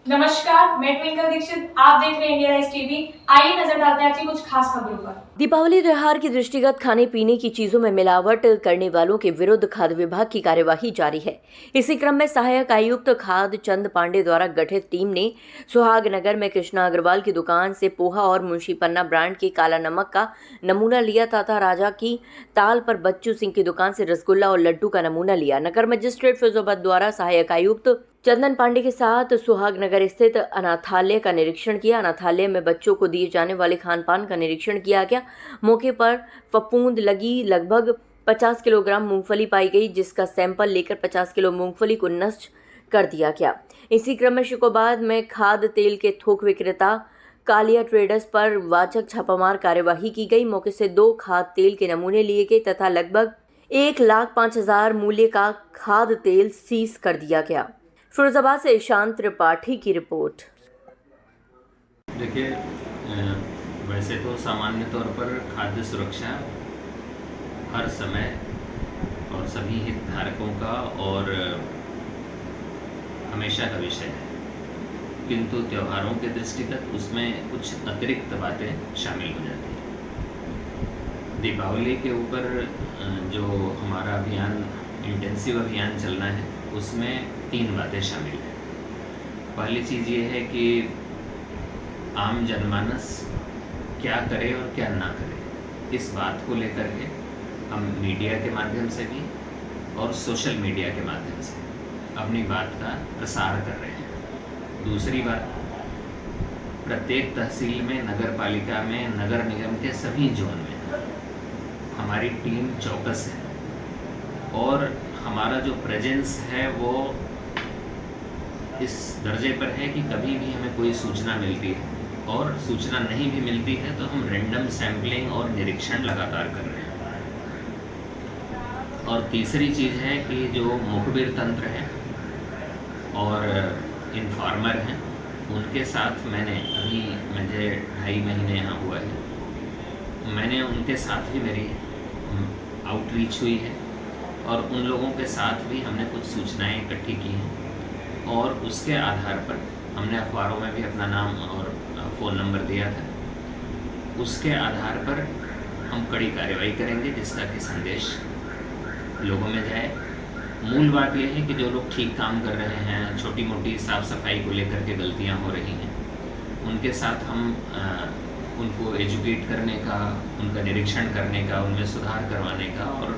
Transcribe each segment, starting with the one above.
नमस्कार, मैं ट्विंकल दीक्षित। आप देख रहे हैं इंडिया राइज टीवी। आइए नजर डालते हैं आज की कुछ खास खबरों पर। दीपावली त्योहार के दृष्टिगत खाने पीने की चीजों में मिलावट करने वालों के विरुद्ध खाद्य विभाग की कार्यवाही जारी है। इसी क्रम में सहायक आयुक्त खाद्य चंद पांडे द्वारा गठित टीम ने सुहागनगर में कृष्णा अग्रवाल की दुकान से पोहा और मुंशी पन्ना ब्रांड के काला नमक का नमूना लिया तथा राजा की ताल पर बच्चू सिंह की दुकान से रसगुल्ला और लड्डू का नमूना लिया। नगर मजिस्ट्रेट फिरोजाबाद द्वारा सहायक आयुक्त चंदन पांडे के साथ सुहागनगर स्थित अनाथालय का निरीक्षण किया। अनाथालय में बच्चों को दिए जाने वाले खान पान का निरीक्षण किया गया। मौके पर फफूंद लगी लगभग 50 किलोग्राम मूंगफली पाई गई, जिसका सैंपल लेकर 50 किलो मूंगफली को नष्ट कर दिया गया। इसी क्रम में शिकोबाद में खाद्य तेल के थोक विक्रेता कालिया ट्रेडर्स पर वाचक छापामार कार्यवाही की गई। मौके से 2 खाद्य तेल के नमूने लिए गए तथा लगभग 1,05,000 मूल्य का खाद्य तेल सीज कर दिया गया। फिरोजाबाद से ईशांत त्रिपाठी की रिपोर्ट। देखिए, वैसे तो सामान्य तौर पर खाद्य सुरक्षा हर समय और सभी हितधारकों का और हमेशा का विषय है, किंतु त्योहारों के दृष्टिगत उसमें कुछ अतिरिक्त बातें शामिल हो जाती हैं। दीपावली के ऊपर जो हमारा अभियान इंटेंसिव अभियान चलना है, उसमें 3 बातें शामिल हैं। पहली चीज़ ये है कि आम जनमानस क्या करे और क्या ना करे, इस बात को लेकर के हम मीडिया के माध्यम से भी और सोशल मीडिया के माध्यम से अपनी बात का प्रसार कर रहे हैं। दूसरी बात, प्रत्येक तहसील में, नगर पालिका में, नगर निगम के सभी जोन में हमारी टीम चौकस है और हमारा जो प्रेजेंस है वो इस दर्जे पर है कि कभी भी हमें कोई सूचना मिलती है और सूचना नहीं भी मिलती है तो हम रैंडम सैंपलिंग और निरीक्षण लगातार कर रहे हैं। और तीसरी चीज़ है कि जो मुखबिर तंत्र है और इन्फॉर्मर हैं, उनके साथ मुझे 2.5 महीने यहाँ हुआ है, मैंने उनके साथ भी मेरी आउटरीच हुई है और उन लोगों के साथ भी हमने कुछ सूचनाएं इकट्ठी की हैं और उसके आधार पर हमने अखबारों में भी अपना नाम और फ़ोन नंबर दिया था। उसके आधार पर हम कड़ी कार्रवाई करेंगे जिसका कि संदेश लोगों में जाए। मूल बात यह है कि जो लोग ठीक काम कर रहे हैं, छोटी मोटी साफ़ सफाई को लेकर के गलतियां हो रही हैं, उनके साथ हम उनको एजुकेट करने का, उनका निरीक्षण करने का, उनमें सुधार करवाने का और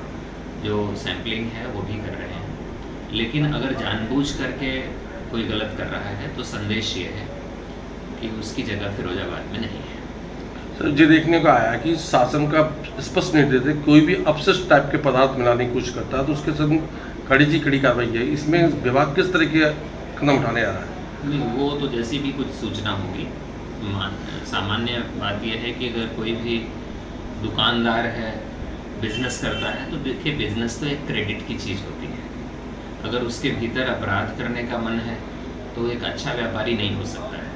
जो सैम्पलिंग है वो भी कर रहे हैं। लेकिन अगर जानबूझ करके कोई गलत कर रहा है तो संदेश ये है कि उसकी जगह फिरोजाबाद में नहीं है। सर, ये देखने को आया कि शासन का स्पष्ट निर्देश है, कोई भी अपशिष्ट टाइप के पदार्थ मिलाने की कोशिश करता है तो उसके साथ कड़ी कार्रवाई है। इसमें विभाग किस तरह के कदम उठाने जा रहा है? नहीं, वो तो जैसी भी कुछ सूचना होगी, सामान्य बात यह है कि अगर कोई भी दुकानदार है, बिजनेस करता है, तो देखिए बिजनेस तो एक क्रेडिट की चीज़ होती है। अगर उसके भीतर अपराध करने का मन है तो एक अच्छा व्यापारी नहीं हो सकता है।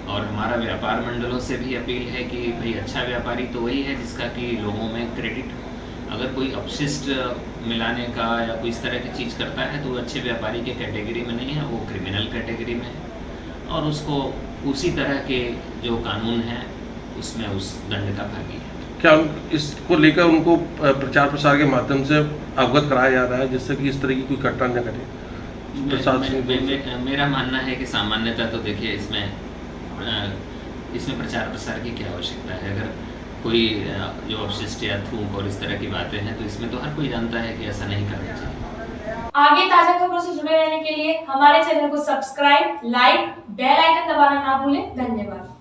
और हमारा व्यापार मंडलों से भी अपील है कि भाई अच्छा व्यापारी तो वही है जिसका कि लोगों में क्रेडिट। अगर कोई अपशिष्ट मिलाने का या कोई इस तरह की चीज़ करता है तो वो अच्छे व्यापारी के कैटेगरी में नहीं है, वो क्रिमिनल कैटेगरी में है और उसको उसी तरह के जो कानून हैं उसमें उस दंड का भागी है। क्या इसको लेकर उनको प्रचार प्रसार के माध्यम से अवगत कराया जा रहा है जिससे कि इस तरह की कोई घटना न घटे? मेरा मानना है कि सामान्यतः तो देखिए इसमें प्रचार प्रसार की क्या आवश्यकता है। अगर कोई जो अपशिष्ट या थूक और इस तरह की बातें हैं तो इसमें तो हर कोई जानता है कि ऐसा नहीं करना चाहिए। आगे ताजा खबरों से जुड़े रहने के लिए हमारे चैनल को सब्सक्राइब, लाइक, बेल आइकन दबाना ना भूलें। धन्यवाद।